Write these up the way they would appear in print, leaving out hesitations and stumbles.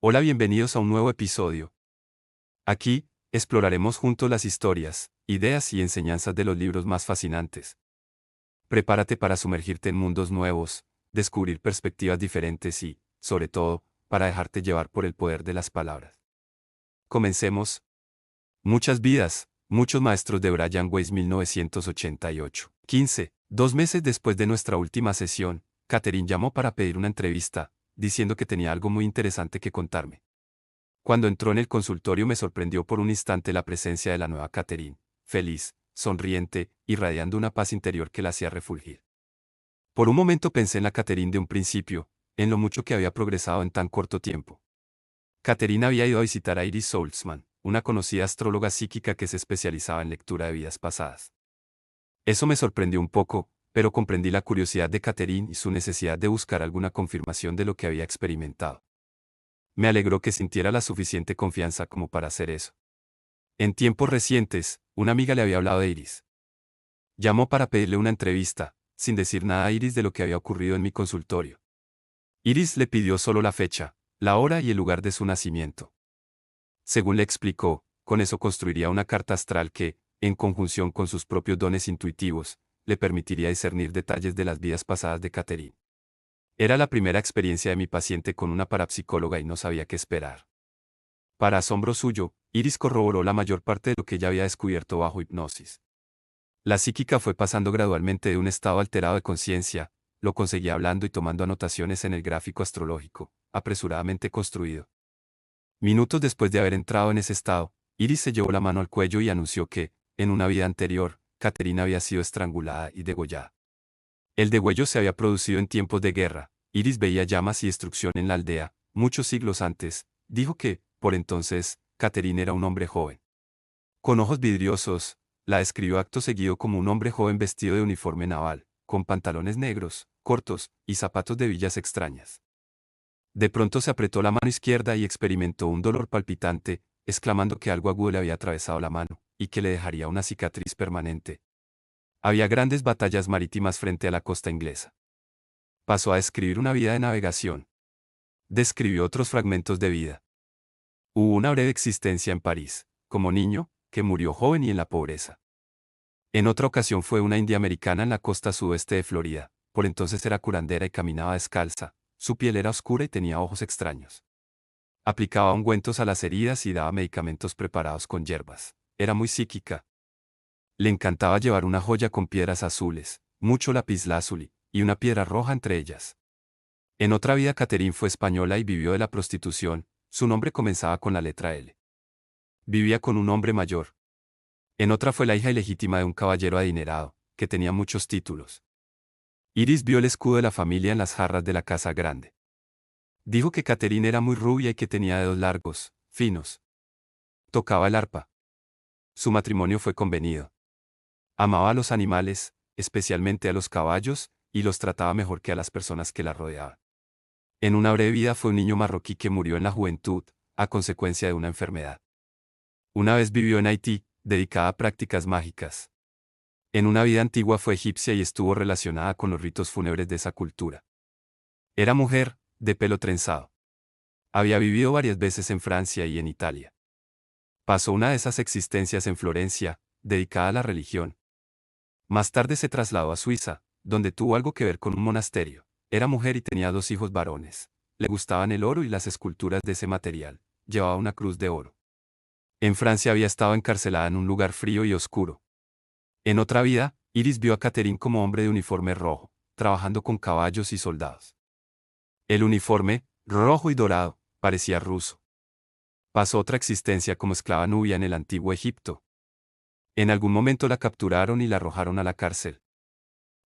Hola, bienvenidos a un nuevo episodio. Aquí, exploraremos juntos las historias, ideas y enseñanzas de los libros más fascinantes. Prepárate para sumergirte en mundos nuevos, descubrir perspectivas diferentes y, sobre todo, para dejarte llevar por el poder de las palabras. Comencemos. Muchas vidas, muchos maestros de Brian Weiss 1988. 15. 2 meses después de nuestra última sesión, Catherine llamó para pedir una entrevista, diciendo que tenía algo muy interesante que contarme. Cuando entró en el consultorio me sorprendió por un instante la presencia de la nueva Catherine, feliz, sonriente, irradiando una paz interior que la hacía refulgir. Por un momento pensé en la Catherine de un principio, en lo mucho que había progresado en tan corto tiempo. Catherine había ido a visitar a Iris Saltzman, una conocida astróloga psíquica que se especializaba en lectura de vidas pasadas. Eso me sorprendió un poco, pero comprendí la curiosidad de Catherine y su necesidad de buscar alguna confirmación de lo que había experimentado. Me alegró que sintiera la suficiente confianza como para hacer eso. En tiempos recientes, una amiga le había hablado de Iris. Llamó para pedirle una entrevista, sin decir nada a Iris de lo que había ocurrido en mi consultorio. Iris le pidió solo la fecha, la hora y el lugar de su nacimiento. Según le explicó, con eso construiría una carta astral que, en conjunción con sus propios dones intuitivos, le permitiría discernir detalles de las vidas pasadas de Catherine. Era la primera experiencia de mi paciente con una parapsicóloga y no sabía qué esperar. Para asombro suyo, Iris corroboró la mayor parte de lo que ella había descubierto bajo hipnosis. La psíquica fue pasando gradualmente de un estado alterado de conciencia, lo conseguía hablando y tomando anotaciones en el gráfico astrológico, apresuradamente construido. Minutos después de haber entrado en ese estado, Iris se llevó la mano al cuello y anunció que, en una vida anterior, Catherine había sido estrangulada y degollada. El degüello se había producido en tiempos de guerra. Iris veía llamas y destrucción en la aldea, muchos siglos antes. Dijo que, por entonces, Catherine era un hombre joven. Con ojos vidriosos, la describió acto seguido como un hombre joven vestido de uniforme naval, con pantalones negros, cortos, y zapatos de villas extrañas. De pronto se apretó la mano izquierda y experimentó un dolor palpitante, exclamando que algo agudo le había atravesado la mano, y que le dejaría una cicatriz permanente. Había grandes batallas marítimas frente a la costa inglesa. Pasó a describir una vida de navegación. Describió otros fragmentos de vida. Hubo una breve existencia en París, como niño, que murió joven y en la pobreza. En otra ocasión fue una india americana en la costa sudoeste de Florida, por entonces era curandera y caminaba descalza, su piel era oscura y tenía ojos extraños. Aplicaba ungüentos a las heridas y daba medicamentos preparados con hierbas. Era muy psíquica. Le encantaba llevar una joya con piedras azules, mucho lapislázuli, y una piedra roja entre ellas. En otra vida Catherine fue española y vivió de la prostitución, su nombre comenzaba con la letra L. Vivía con un hombre mayor. En otra fue la hija ilegítima de un caballero adinerado, que tenía muchos títulos. Iris vio el escudo de la familia en las jarras de la casa grande. Dijo que Catherine era muy rubia y que tenía dedos largos, finos. Tocaba el arpa. Su matrimonio fue convenido. Amaba a los animales, especialmente a los caballos, y los trataba mejor que a las personas que la rodeaban. En una breve vida fue un niño marroquí que murió en la juventud, a consecuencia de una enfermedad. Una vez vivió en Haití, dedicada a prácticas mágicas. En una vida antigua fue egipcia y estuvo relacionada con los ritos fúnebres de esa cultura. Era mujer, de pelo trenzado. Había vivido varias veces en Francia y en Italia. Pasó una de esas existencias en Florencia, dedicada a la religión. Más tarde se trasladó a Suiza, donde tuvo algo que ver con un monasterio. Era mujer y tenía 2 hijos varones. Le gustaban el oro y las esculturas de ese material. Llevaba una cruz de oro. En Francia había estado encarcelada en un lugar frío y oscuro. En otra vida, Iris vio a Catherine como hombre de uniforme rojo, trabajando con caballos y soldados. El uniforme, rojo y dorado, parecía ruso. Pasó otra existencia como esclava nubia en el antiguo Egipto. En algún momento la capturaron y la arrojaron a la cárcel.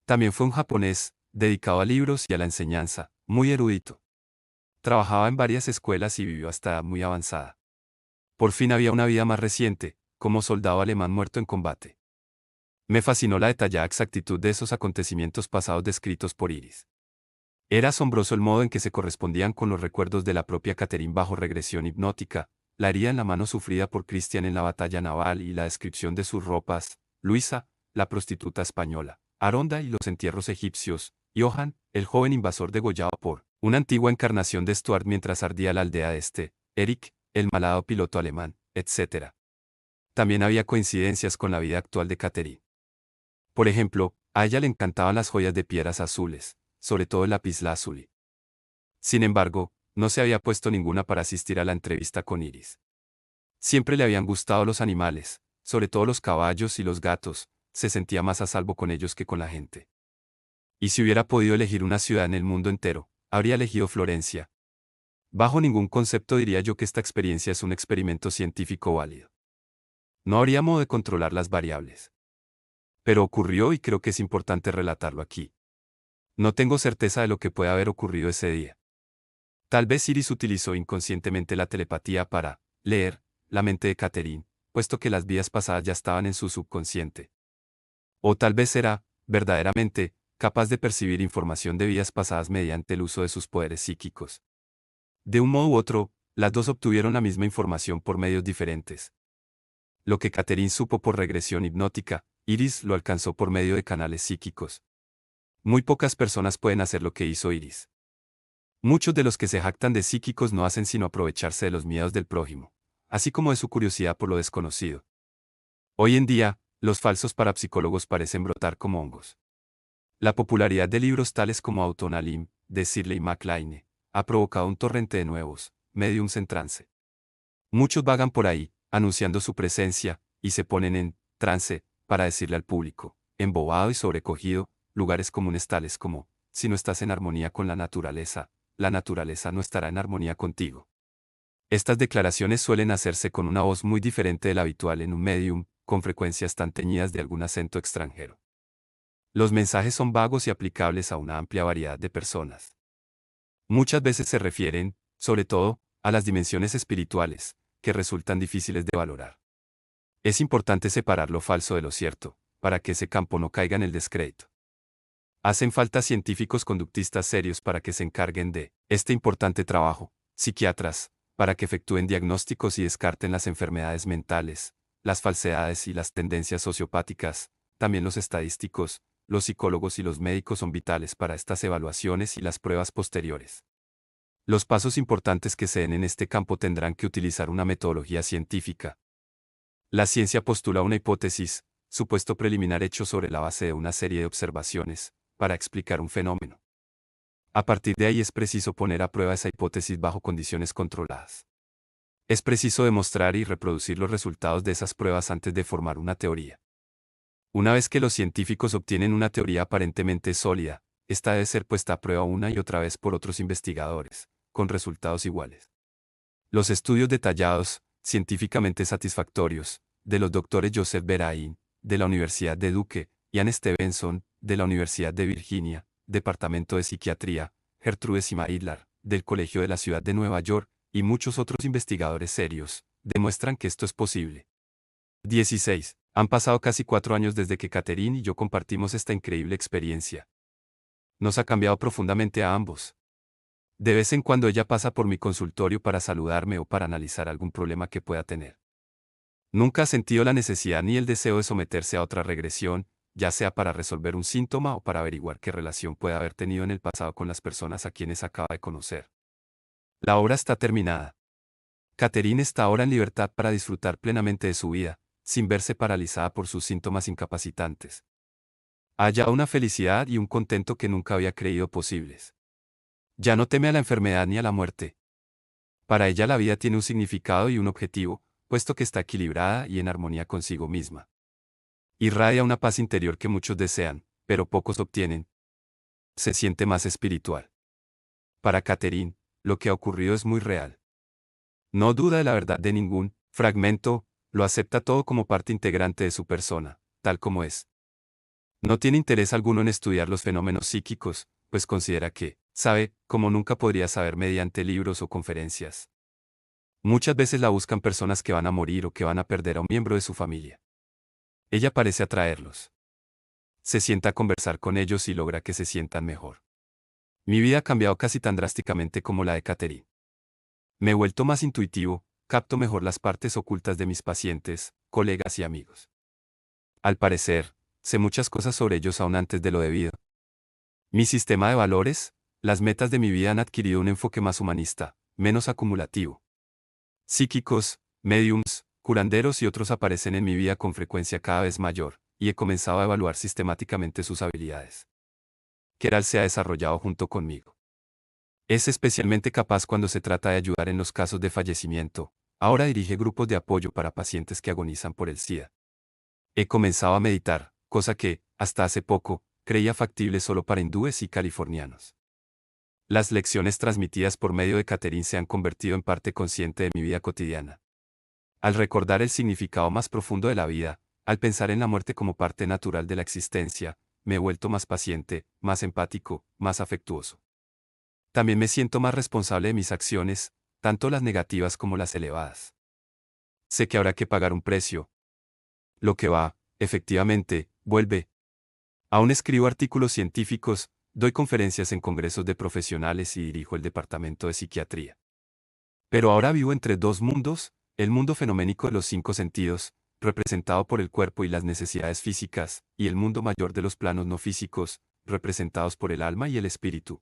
También fue un japonés, dedicado a libros y a la enseñanza, muy erudito. Trabajaba en varias escuelas y vivió hasta edad muy avanzada. Por fin había una vida más reciente, como soldado alemán muerto en combate. Me fascinó la detallada exactitud de esos acontecimientos pasados descritos por Iris. Era asombroso el modo en que se correspondían con los recuerdos de la propia Catherine bajo regresión hipnótica, la herida en la mano sufrida por Christian en la batalla naval y la descripción de sus ropas, Luisa, la prostituta española, Aronda y los entierros egipcios, Johann, el joven invasor degollado por Una antigua encarnación de Stuart mientras ardía la aldea Eric, el malhado piloto alemán, etc. También había coincidencias con la vida actual de Catherine. Por ejemplo, a ella le encantaban las joyas de piedras azules, sobre todo el lapislázuli. Sin embargo, no se había puesto ninguna para asistir a la entrevista con Iris. Siempre le habían gustado los animales, sobre todo los caballos y los gatos, se sentía más a salvo con ellos que con la gente. Y si hubiera podido elegir una ciudad en el mundo entero, habría elegido Florencia. Bajo ningún concepto diría yo que esta experiencia es un experimento científico válido. No habría modo de controlar las variables. Pero ocurrió y creo que es importante relatarlo aquí. No tengo certeza de lo que puede haber ocurrido ese día. Tal vez Iris utilizó inconscientemente la telepatía para leer la mente de Catherine, puesto que las vidas pasadas ya estaban en su subconsciente. O tal vez era, verdaderamente, capaz de percibir información de vidas pasadas mediante el uso de sus poderes psíquicos. De un modo u otro, las dos obtuvieron la misma información por medios diferentes. Lo que Catherine supo por regresión hipnótica, Iris lo alcanzó por medio de canales psíquicos. Muy pocas personas pueden hacer lo que hizo Iris. Muchos de los que se jactan de psíquicos no hacen sino aprovecharse de los miedos del prójimo, así como de su curiosidad por lo desconocido. Hoy en día, los falsos parapsicólogos parecen brotar como hongos. La popularidad de libros tales como Autonalim, de Shirley MacLaine, ha provocado un torrente de nuevos mediums en trance. Muchos vagan por ahí, anunciando su presencia, y se ponen en trance, para decirle al público, embobado y sobrecogido, lugares comunes tales como, si no estás en armonía con la naturaleza no estará en armonía contigo. Estas declaraciones suelen hacerse con una voz muy diferente de la habitual en un medium, con frecuencias tan teñidas de algún acento extranjero. Los mensajes son vagos y aplicables a una amplia variedad de personas. Muchas veces se refieren, sobre todo, a las dimensiones espirituales, que resultan difíciles de valorar. Es importante separar lo falso de lo cierto, para que ese campo no caiga en el descrédito. Hacen falta científicos conductistas serios para que se encarguen de este importante trabajo, psiquiatras, para que efectúen diagnósticos y descarten las enfermedades mentales, las falsedades y las tendencias sociopáticas. También los estadísticos, los psicólogos y los médicos son vitales para estas evaluaciones y las pruebas posteriores. Los pasos importantes que se den en este campo tendrán que utilizar una metodología científica. La ciencia postula una hipótesis, supuesto preliminar hecho sobre la base de una serie de observaciones, para explicar un fenómeno. A partir de ahí es preciso poner a prueba esa hipótesis bajo condiciones controladas. Es preciso demostrar y reproducir los resultados de esas pruebas antes de formar una teoría. Una vez que los científicos obtienen una teoría aparentemente sólida, esta debe ser puesta a prueba una y otra vez por otros investigadores, con resultados iguales. Los estudios detallados, científicamente satisfactorios, de los doctores Joseph Berain, de la Universidad de Duke, Ian Stevenson, de la Universidad de Virginia, Departamento de Psiquiatría, Gertrude Simaidlar, del Colegio de la Ciudad de Nueva York, y muchos otros investigadores serios, demuestran que esto es posible. 16. Han pasado casi 4 años desde que Catherine y yo compartimos esta increíble experiencia. Nos ha cambiado profundamente a ambos. De vez en cuando ella pasa por mi consultorio para saludarme o para analizar algún problema que pueda tener. Nunca ha sentido la necesidad ni el deseo de someterse a otra regresión, ya sea para resolver un síntoma o para averiguar qué relación puede haber tenido en el pasado con las personas a quienes acaba de conocer. La obra está terminada. Catherine está ahora en libertad para disfrutar plenamente de su vida, sin verse paralizada por sus síntomas incapacitantes. Halla una felicidad y un contento que nunca había creído posibles. Ya no teme a la enfermedad ni a la muerte. Para ella la vida tiene un significado y un objetivo, puesto que está equilibrada y en armonía consigo misma. Irradia una paz interior que muchos desean, pero pocos obtienen. Se siente más espiritual. Para Catherine, lo que ha ocurrido es muy real. No duda de la verdad de ningún fragmento, lo acepta todo como parte integrante de su persona, tal como es. No tiene interés alguno en estudiar los fenómenos psíquicos, pues considera que sabe, como nunca podría saber mediante libros o conferencias. Muchas veces la buscan personas que van a morir o que van a perder a un miembro de su familia. Ella parece atraerlos. Se sienta a conversar con ellos y logra que se sientan mejor. Mi vida ha cambiado casi tan drásticamente como la de Catherine. Me he vuelto más intuitivo, capto mejor las partes ocultas de mis pacientes, colegas y amigos. Al parecer, sé muchas cosas sobre ellos aún antes de lo debido. Mi sistema de valores, las metas de mi vida han adquirido un enfoque más humanista, menos acumulativo. Psíquicos, médiums, curanderos y otros aparecen en mi vida con frecuencia cada vez mayor, y he comenzado a evaluar sistemáticamente sus habilidades. Keral se ha desarrollado junto conmigo. Es especialmente capaz cuando se trata de ayudar en los casos de fallecimiento. Ahora dirige grupos de apoyo para pacientes que agonizan por el SIDA. He comenzado a meditar, cosa que, hasta hace poco, creía factible solo para hindúes y californianos. Las lecciones transmitidas por medio de Catherine se han convertido en parte consciente de mi vida cotidiana. Al recordar el significado más profundo de la vida, al pensar en la muerte como parte natural de la existencia, me he vuelto más paciente, más empático, más afectuoso. También me siento más responsable de mis acciones, tanto las negativas como las elevadas. Sé que habrá que pagar un precio. Lo que va, efectivamente, vuelve. Aún escribo artículos científicos, doy conferencias en congresos de profesionales y dirijo el departamento de psiquiatría. Pero ahora vivo entre dos mundos, el mundo fenoménico de los 5 sentidos, representado por el cuerpo y las necesidades físicas, y el mundo mayor de los planos no físicos, representados por el alma y el espíritu.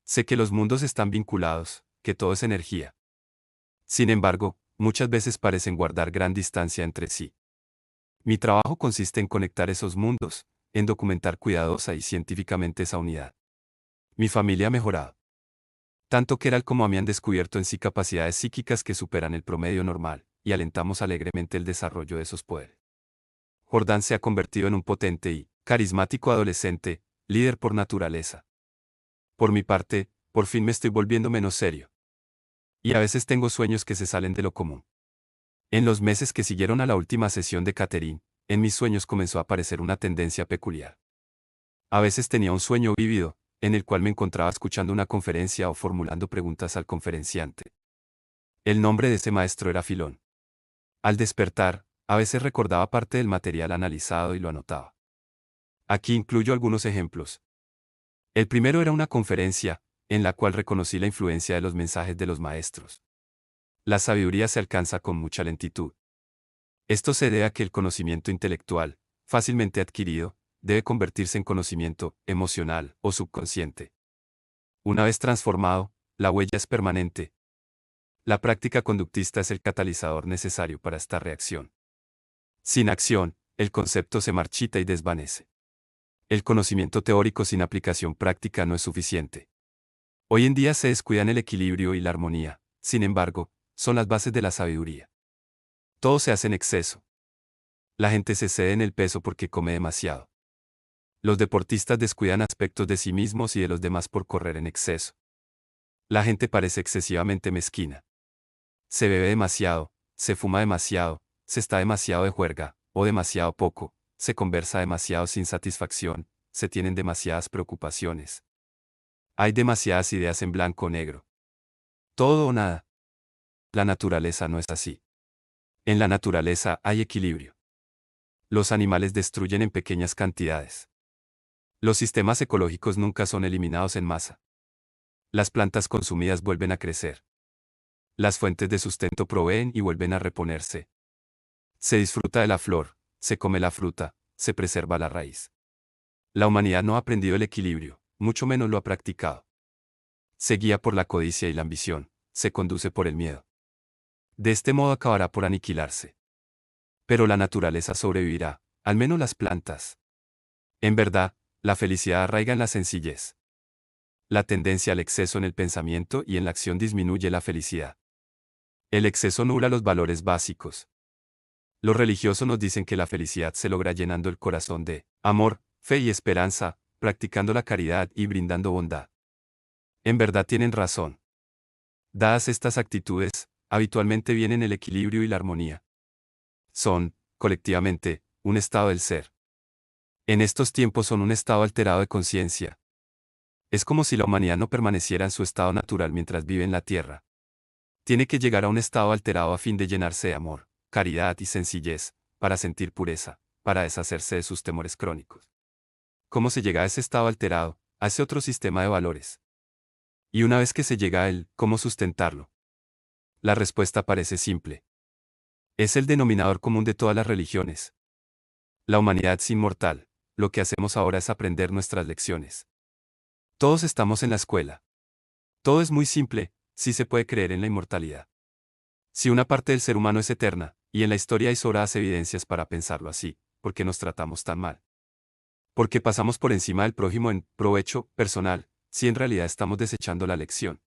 Sé que los mundos están vinculados, que todo es energía. Sin embargo, muchas veces parecen guardar gran distancia entre sí. Mi trabajo consiste en conectar esos mundos, en documentar cuidadosa y científicamente esa unidad. Mi familia ha mejorado. Tanto Keral como a mí han descubierto en sí capacidades psíquicas que superan el promedio normal, y alentamos alegremente el desarrollo de esos poderes. Jordán se ha convertido en un potente y carismático adolescente, líder por naturaleza. Por mi parte, por fin me estoy volviendo menos serio. Y a veces tengo sueños que se salen de lo común. En los meses que siguieron a la última sesión de Catherine, en mis sueños comenzó a aparecer una tendencia peculiar. A veces tenía un sueño vívido, en el cual me encontraba escuchando una conferencia o formulando preguntas al conferenciante. El nombre de ese maestro era Filón. Al despertar, a veces recordaba parte del material analizado y lo anotaba. Aquí incluyo algunos ejemplos. El primero era una conferencia, en la cual reconocí la influencia de los mensajes de los maestros. La sabiduría se alcanza con mucha lentitud. Esto se debe a que el conocimiento intelectual, fácilmente adquirido, debe convertirse en conocimiento emocional o subconsciente. Una vez transformado, la huella es permanente. La práctica conductista es el catalizador necesario para esta reacción. Sin acción, el concepto se marchita y desvanece. El conocimiento teórico sin aplicación práctica no es suficiente. Hoy en día se descuidan el equilibrio y la armonía, sin embargo, son las bases de la sabiduría. Todo se hace en exceso. La gente se cede en el peso porque come demasiado. Los deportistas descuidan aspectos de sí mismos y de los demás por correr en exceso. La gente parece excesivamente mezquina. Se bebe demasiado, se fuma demasiado, se está demasiado de juerga, o demasiado poco, se conversa demasiado sin satisfacción, se tienen demasiadas preocupaciones. Hay demasiadas ideas en blanco o negro. Todo o nada. La naturaleza no es así. En la naturaleza hay equilibrio. Los animales destruyen en pequeñas cantidades. Los sistemas ecológicos nunca son eliminados en masa. Las plantas consumidas vuelven a crecer. Las fuentes de sustento proveen y vuelven a reponerse. Se disfruta de la flor, se come la fruta, se preserva la raíz. La humanidad no ha aprendido el equilibrio, mucho menos lo ha practicado. Se guía por la codicia y la ambición, se conduce por el miedo. De este modo acabará por aniquilarse. Pero la naturaleza sobrevivirá, al menos las plantas. En verdad, la felicidad arraiga en la sencillez. La tendencia al exceso en el pensamiento y en la acción disminuye la felicidad. El exceso nubla los valores básicos. Los religiosos nos dicen que la felicidad se logra llenando el corazón de amor, fe y esperanza, practicando la caridad y brindando bondad. En verdad tienen razón. Dadas estas actitudes, habitualmente vienen el equilibrio y la armonía. Son, colectivamente, un estado del ser. En estos tiempos son un estado alterado de conciencia. Es como si la humanidad no permaneciera en su estado natural mientras vive en la tierra. Tiene que llegar a un estado alterado a fin de llenarse de amor, caridad y sencillez, para sentir pureza, para deshacerse de sus temores crónicos. ¿Cómo se llega a ese estado alterado, a ese otro sistema de valores? Y una vez que se llega a él, ¿cómo sustentarlo? La respuesta parece simple. Es el denominador común de todas las religiones. La humanidad es inmortal, lo que hacemos ahora es aprender nuestras lecciones. Todos estamos en la escuela. Todo es muy simple, sí se puede creer en la inmortalidad. Si una parte del ser humano es eterna, y en la historia hay sobradas evidencias para pensarlo así, ¿por qué nos tratamos tan mal? ¿Por qué pasamos por encima del prójimo en provecho personal, si en realidad estamos desechando la lección?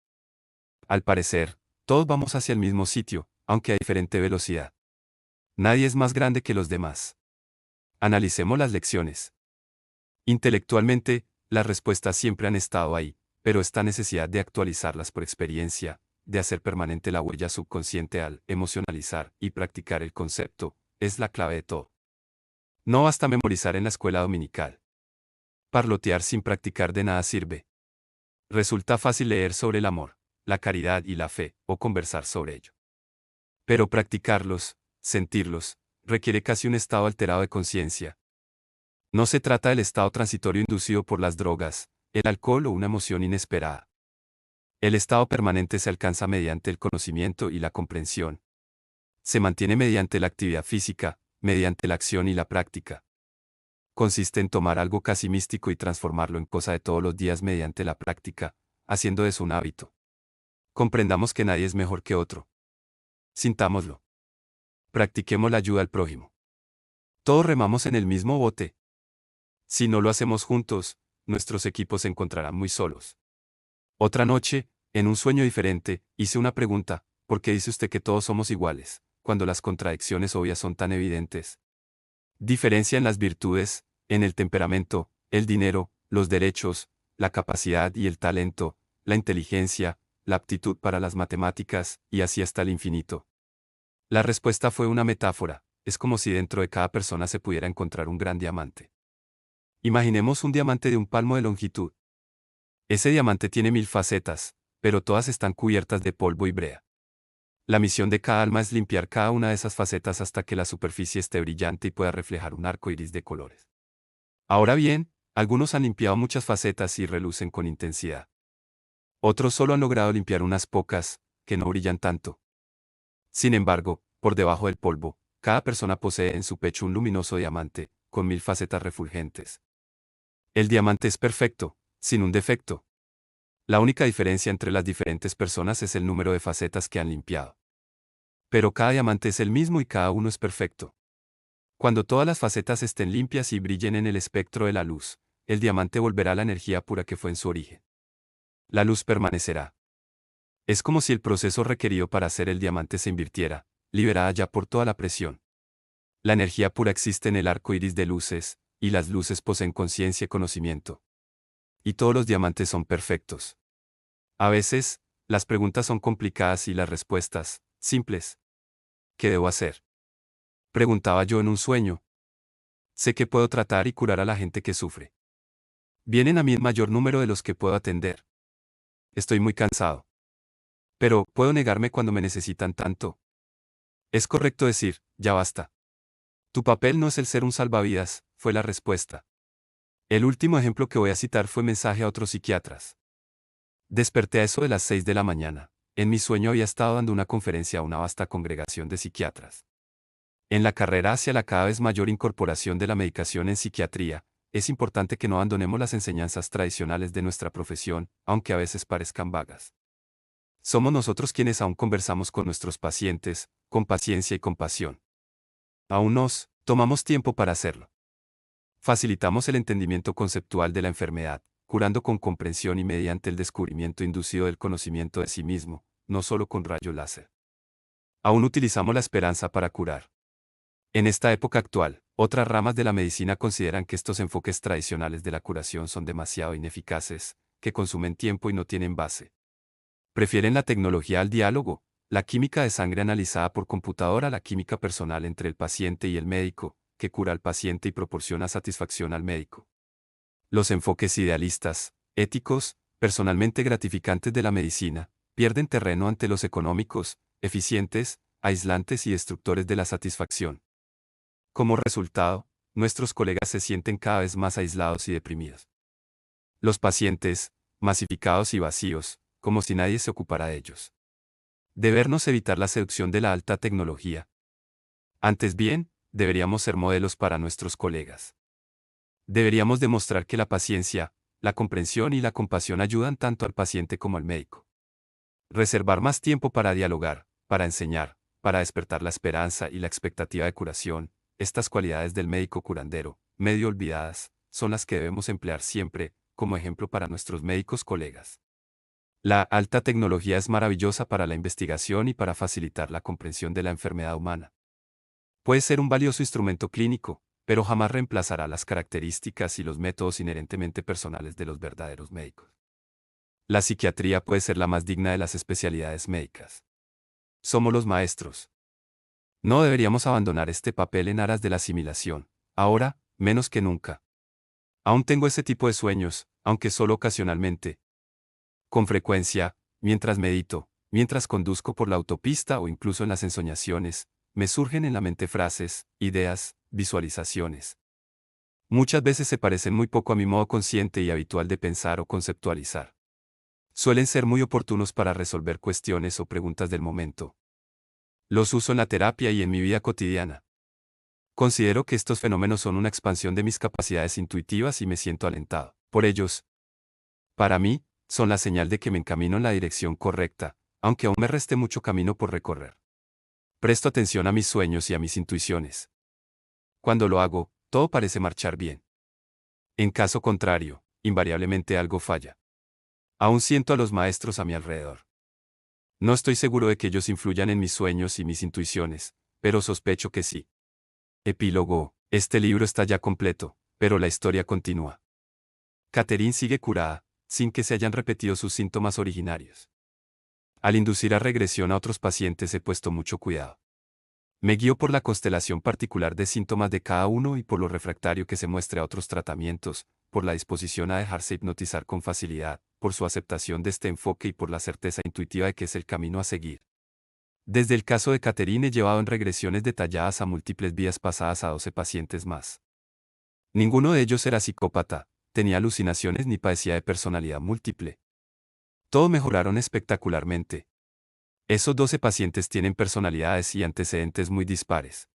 Al parecer, todos vamos hacia el mismo sitio, aunque a diferente velocidad. Nadie es más grande que los demás. Analicemos las lecciones. Intelectualmente, las respuestas siempre han estado ahí, pero esta necesidad de actualizarlas por experiencia, de hacer permanente la huella subconsciente al emocionalizar y practicar el concepto, es la clave de todo. No basta memorizar en la escuela dominical. Parlotear sin practicar de nada sirve. Resulta fácil leer sobre el amor, la caridad y la fe, o conversar sobre ello. Pero practicarlos, sentirlos, requiere casi un estado alterado de conciencia. No se trata del estado transitorio inducido por las drogas, el alcohol o una emoción inesperada. El estado permanente se alcanza mediante el conocimiento y la comprensión. Se mantiene mediante la actividad física, mediante la acción y la práctica. Consiste en tomar algo casi místico y transformarlo en cosa de todos los días mediante la práctica, haciendo de eso un hábito. Comprendamos que nadie es mejor que otro. Sintámoslo. Practiquemos la ayuda al prójimo. Todos remamos en el mismo bote. Si no lo hacemos juntos, nuestros equipos se encontrarán muy solos. Otra noche, en un sueño diferente, hice una pregunta: ¿por qué dice usted que todos somos iguales, cuando las contradicciones obvias son tan evidentes? Diferencia en las virtudes, en el temperamento, el dinero, los derechos, la capacidad y el talento, la inteligencia, la aptitud para las matemáticas, y así hasta el infinito. La respuesta fue una metáfora: es como si dentro de cada persona se pudiera encontrar un gran diamante. Imaginemos un diamante de un palmo de longitud. Ese diamante tiene 1000 facetas, pero todas están cubiertas de polvo y brea. La misión de cada alma es limpiar cada una de esas facetas hasta que la superficie esté brillante y pueda reflejar un arco iris de colores. Ahora bien, algunos han limpiado muchas facetas y relucen con intensidad. Otros solo han logrado limpiar unas pocas, que no brillan tanto. Sin embargo, por debajo del polvo, cada persona posee en su pecho un luminoso diamante, con 1000 facetas refulgentes. El diamante es perfecto, sin un defecto. La única diferencia entre las diferentes personas es el número de facetas que han limpiado. Pero cada diamante es el mismo y cada uno es perfecto. Cuando todas las facetas estén limpias y brillen en el espectro de la luz, el diamante volverá a la energía pura que fue en su origen. La luz permanecerá. Es como si el proceso requerido para hacer el diamante se invirtiera, liberada ya por toda la presión. La energía pura existe en el arco iris de luces, y las luces poseen conciencia y conocimiento. Y todos los diamantes son perfectos. A veces, las preguntas son complicadas y las respuestas, simples. ¿Qué debo hacer?, preguntaba yo en un sueño. Sé que puedo tratar y curar a la gente que sufre. Vienen a mí el mayor número de los que puedo atender. Estoy muy cansado. Pero, ¿puedo negarme cuando me necesitan tanto? Es correcto decir: ya basta. Tu papel no es el ser un salvavidas, fue la respuesta. El último ejemplo que voy a citar fue mensaje a otros psiquiatras. Desperté a eso de las 6 de la mañana. En mi sueño había estado dando una conferencia a una vasta congregación de psiquiatras. En la carrera hacia la cada vez mayor incorporación de la medicación en psiquiatría, es importante que no abandonemos las enseñanzas tradicionales de nuestra profesión, aunque a veces parezcan vagas. Somos nosotros quienes aún conversamos con nuestros pacientes, con paciencia y compasión. Aún nos tomamos tiempo para hacerlo. Facilitamos el entendimiento conceptual de la enfermedad, curando con comprensión y mediante el descubrimiento inducido del conocimiento de sí mismo, no solo con rayo láser. Aún utilizamos la esperanza para curar. En esta época actual, otras ramas de la medicina consideran que estos enfoques tradicionales de la curación son demasiado ineficaces, que consumen tiempo y no tienen base. Prefieren la tecnología al diálogo, la química de sangre analizada por computadora a la química personal entre el paciente y el médico, que cura al paciente y proporciona satisfacción al médico. Los enfoques idealistas, éticos, personalmente gratificantes de la medicina, pierden terreno ante los económicos, eficientes, aislantes y destructores de la satisfacción. Como resultado, nuestros colegas se sienten cada vez más aislados y deprimidos. Los pacientes, masificados y vacíos, como si nadie se ocupara de ellos. Debernos evitar la seducción de la alta tecnología. Antes bien, deberíamos ser modelos para nuestros colegas. Deberíamos demostrar que la paciencia, la comprensión y la compasión ayudan tanto al paciente como al médico. Reservar más tiempo para dialogar, para enseñar, para despertar la esperanza y la expectativa de curación, estas cualidades del médico curandero, medio olvidadas, son las que debemos emplear siempre, como ejemplo para nuestros médicos colegas. La alta tecnología es maravillosa para la investigación y para facilitar la comprensión de la enfermedad humana. Puede ser un valioso instrumento clínico, pero jamás reemplazará las características y los métodos inherentemente personales de los verdaderos médicos. La psiquiatría puede ser la más digna de las especialidades médicas. Somos los maestros. No deberíamos abandonar este papel en aras de la asimilación, ahora, menos que nunca. Aún tengo ese tipo de sueños, aunque solo ocasionalmente. Con frecuencia, mientras medito, mientras conduzco por la autopista o incluso en las ensoñaciones, me surgen en la mente frases, ideas, visualizaciones. Muchas veces se parecen muy poco a mi modo consciente y habitual de pensar o conceptualizar. Suelen ser muy oportunos para resolver cuestiones o preguntas del momento. Los uso en la terapia y en mi vida cotidiana. Considero que estos fenómenos son una expansión de mis capacidades intuitivas y me siento alentado por ellos. Para mí, son la señal de que me encamino en la dirección correcta, aunque aún me reste mucho camino por recorrer. Presto atención a mis sueños y a mis intuiciones. Cuando lo hago, todo parece marchar bien. En caso contrario, invariablemente algo falla. Aún siento a los maestros a mi alrededor. No estoy seguro de que ellos influyan en mis sueños y mis intuiciones, pero sospecho que sí. Epílogo. Este libro está ya completo, pero la historia continúa. Catherine sigue curada, sin que se hayan repetido sus síntomas originarios. Al inducir a regresión a otros pacientes he puesto mucho cuidado. Me guío por la constelación particular de síntomas de cada uno y por lo refractario que se muestre a otros tratamientos, por la disposición a dejarse hipnotizar con facilidad, por su aceptación de este enfoque y por la certeza intuitiva de que es el camino a seguir. Desde el caso de Catherine he llevado en regresiones detalladas a múltiples vidas pasadas a 12 pacientes más. Ninguno de ellos era psicópata, tenía alucinaciones ni padecía de personalidad múltiple. Todos mejoraron espectacularmente. Esos 12 pacientes tienen personalidades y antecedentes muy dispares.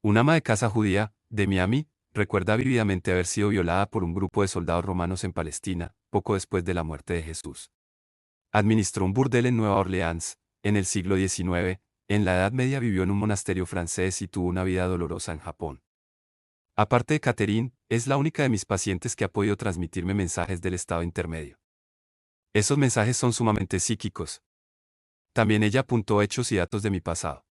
Una ama de casa judía, de Miami, recuerda vívidamente haber sido violada por un grupo de soldados romanos en Palestina, poco después de la muerte de Jesús. Administró un burdel en Nueva Orleans, en el siglo XIX, en la Edad Media vivió en un monasterio francés y tuvo una vida dolorosa en Japón. Aparte de Catherine, es la única de mis pacientes que ha podido transmitirme mensajes del estado intermedio. Esos mensajes son sumamente psíquicos. También ella apuntó hechos y datos de mi pasado.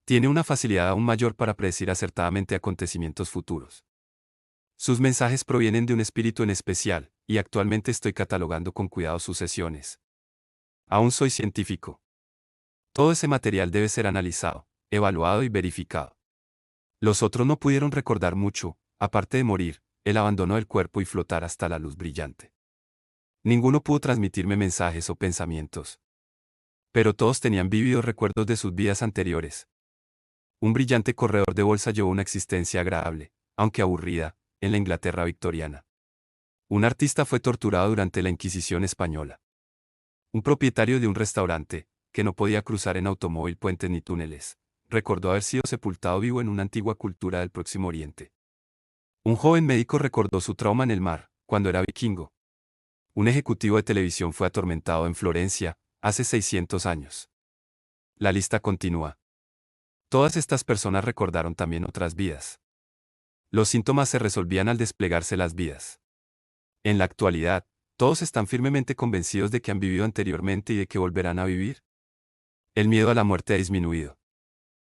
Tiene una facilidad aún mayor para predecir acertadamente acontecimientos futuros. Sus mensajes provienen de un espíritu en especial, y actualmente estoy catalogando con cuidado sus sesiones. Aún soy científico. Todo ese material debe ser analizado, evaluado y verificado. Los otros no pudieron recordar mucho, aparte de morir, él abandonó el cuerpo y flotar hasta la luz brillante. Ninguno pudo transmitirme mensajes o pensamientos. Pero todos tenían vívidos recuerdos de sus vidas anteriores. Un brillante corredor de bolsa llevó una existencia agradable, aunque aburrida, en la Inglaterra victoriana. Un artista fue torturado durante la Inquisición española. Un propietario de un restaurante, que no podía cruzar en automóvil puentes ni túneles, recordó haber sido sepultado vivo en una antigua cultura del Próximo Oriente. Un joven médico recordó su trauma en el mar, cuando era vikingo. Un ejecutivo de televisión fue atormentado en Florencia, hace 600 años. La lista continúa. Todas estas personas recordaron también otras vidas. Los síntomas se resolvían al desplegarse las vidas. En la actualidad, todos están firmemente convencidos de que han vivido anteriormente y de que volverán a vivir. El miedo a la muerte ha disminuido.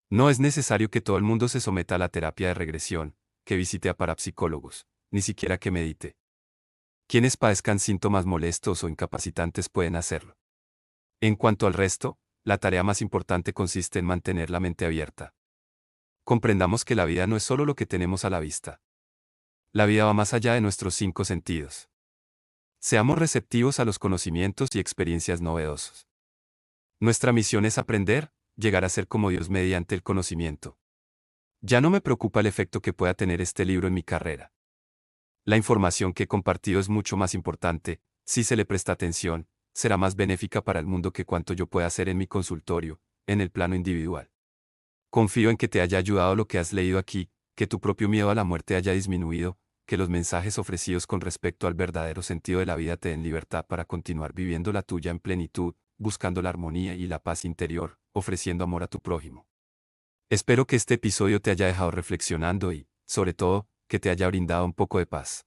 No es necesario que todo el mundo se someta a la terapia de regresión, que visite a parapsicólogos, ni siquiera que medite. Quienes padezcan síntomas molestos o incapacitantes pueden hacerlo. En cuanto al resto, la tarea más importante consiste en mantener la mente abierta. Comprendamos que la vida no es solo lo que tenemos a la vista. La vida va más allá de nuestros 5 sentidos. Seamos receptivos a los conocimientos y experiencias novedosos. Nuestra misión es aprender, llegar a ser como Dios mediante el conocimiento. Ya no me preocupa el efecto que pueda tener este libro en mi carrera. La información que he compartido es mucho más importante, si se le presta atención, será más benéfica para el mundo que cuanto yo pueda hacer en mi consultorio, en el plano individual. Confío en que te haya ayudado lo que has leído aquí, que tu propio miedo a la muerte haya disminuido, que los mensajes ofrecidos con respecto al verdadero sentido de la vida te den libertad para continuar viviendo la tuya en plenitud, buscando la armonía y la paz interior, ofreciendo amor a tu prójimo. Espero que este episodio te haya dejado reflexionando y, sobre todo, que te haya brindado un poco de paz.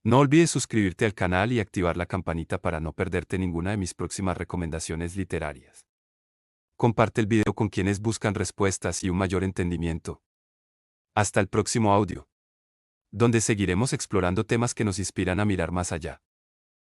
No olvides suscribirte al canal y activar la campanita para no perderte ninguna de mis próximas recomendaciones literarias. Comparte el video con quienes buscan respuestas y un mayor entendimiento. Hasta el próximo audio, donde seguiremos explorando temas que nos inspiran a mirar más allá.